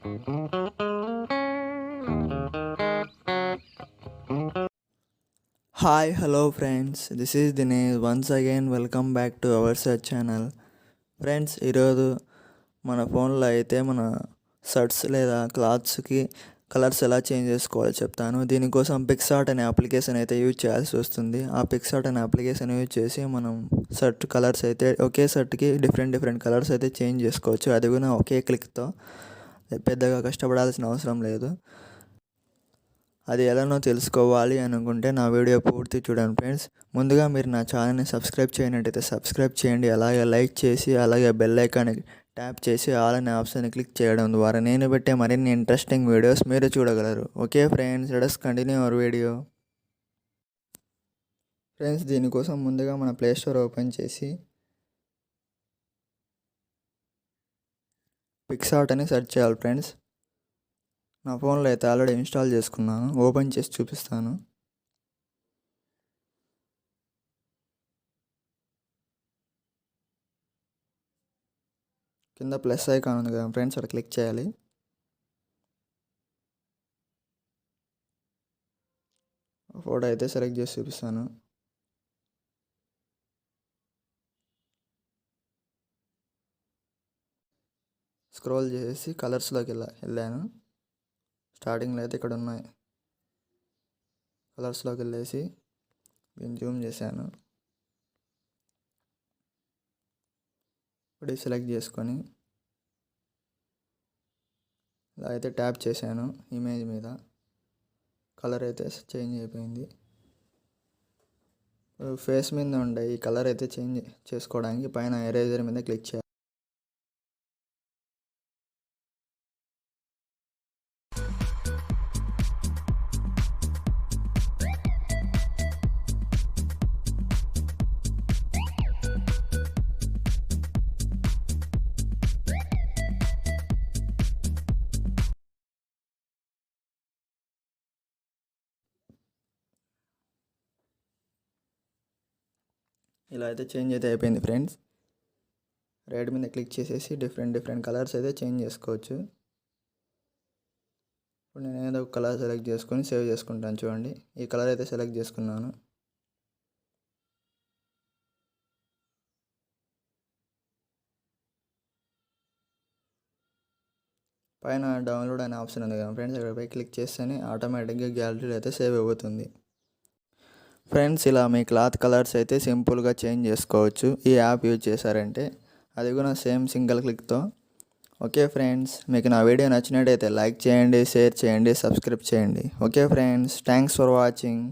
Hi, hello friends. This is Dinesh. Once again, welcome back to our search channel. Friends, ఈరోజు మన ఫోన్లో అయితే మన షర్ట్స్ లేదా క్లాత్స్కి కలర్స్ ఎలా చేంజ్ చేసుకోవాలో చెప్తాను. దీనికోసం పిక్సార్ట్ అనే అప్లికేషన్ అయితే యూజ్ చేయాల్సి వస్తుంది. ఆ పిక్సార్ట్ అనే అప్లికేషన్ యూజ్ చేసి మనం షర్ట్ కలర్స్ అయితే ఒకే షర్ట్కి డిఫరెంట్ కలర్స్ అయితే చేంజ్ చేసుకోవచ్చు. అది కూడా ఒకే క్లిక్తో, పెద్దగా కష్టపడాల్సిన అవసరం లేదు. అది ఎలానో తెలుసుకోవాలి అనుకుంటే నా వీడియో పూర్తి చూడండి ఫ్రెండ్స్. ముందుగా మీరు నా ఛానల్ని సబ్స్క్రైబ్ చేయనట్టయితే సబ్స్క్రైబ్ చేయండి. అలాగే లైక్ చేసి అలాగే బెల్ ఐకాన్ని ట్యాప్ చేసి ఆల్ అనే ఆప్షన్ని క్లిక్ చేయడం ద్వారా నేను పెట్టే మరిన్ని ఇంట్రెస్టింగ్ వీడియోస్ మీరు చూడగలరు. Okay friends, let's continue our video. Friends, దీనికోసం ముందుగా మన ప్లే స్టోర్ ఓపెన్ చేసి పిక్సార్ట్ అని సెర్చ్ చేయాలి ఫ్రెండ్స్. నా ఫోన్లో అయితే ఆల్రెడీ ఇన్స్టాల్ చేసుకున్నాను. ఓపెన్ చేసి చూపిస్తాను. కింద ప్లస్ ఐకాన్ ఉంది కదా ఫ్రెండ్స్, అక్కడ క్లిక్ చేయాలి. ఫోటో అయితే సెలెక్ట్ చేసి చూపిస్తాను. స్క్రోల్ చేసి కలర్స్లోకి వెళ్ళాను. స్టార్టింగ్లో అయితే ఇక్కడ ఉన్నాయి. కలర్స్లోకి వెళ్ళేసి దీన్ని జూమ్ చేశాను. ఇప్పుడు సెలెక్ట్ చేసుకొని ఇలా అయితే ట్యాప్ చేశాను. ఇమేజ్ మీద కలర్ అయితే చేంజ్ అయిపోయింది. ఫేస్ మీద ఉండే ఈ కలర్ అయితే చేంజ్ చేసుకోవడానికి పైన ఎరేజర్ మీద క్లిక్ చేయాలి. ఇలా అయితే చేంజ్ అయితే అయిపోయింది ఫ్రెండ్స్. రైట్ మీద క్లిక్ చేసేసి డిఫరెంట్ కలర్స్ అయితే చేంజ్ చేసుకోవచ్చు. ఇప్పుడు నేను ఏదో ఒక కలర్ సెలెక్ట్ చేసుకొని సేవ్ చేసుకుంటాను. చూడండి, ఈ కలర్ అయితే సెలెక్ట్ చేసుకున్నాను. పైన డౌన్లోడ్ అనే ఆప్షన్ ఉంది కదా ఫ్రెండ్స్, అక్కడపై క్లిక్ చేస్తేనే ఆటోమేటిక్గా గ్యాలరీలో అయితే సేవ్ అయిపోతుంది. ఫ్రెండ్స్, ఇలా మీ క్లాత్ కలర్స్ అయితే సింపుల్గా చేంజ్ చేసుకోవచ్చు ఈ యాప్ యూజ్ చేశారంటే, అది కూడా సేమ్ సింగిల్ క్లిక్తో. ఓకే ఫ్రెండ్స్, మీకు నా వీడియో నచ్చినట్టయితే లైక్ చేయండి, షేర్ చేయండి, సబ్స్క్రైబ్ చేయండి. Okay friends, thanks for watching.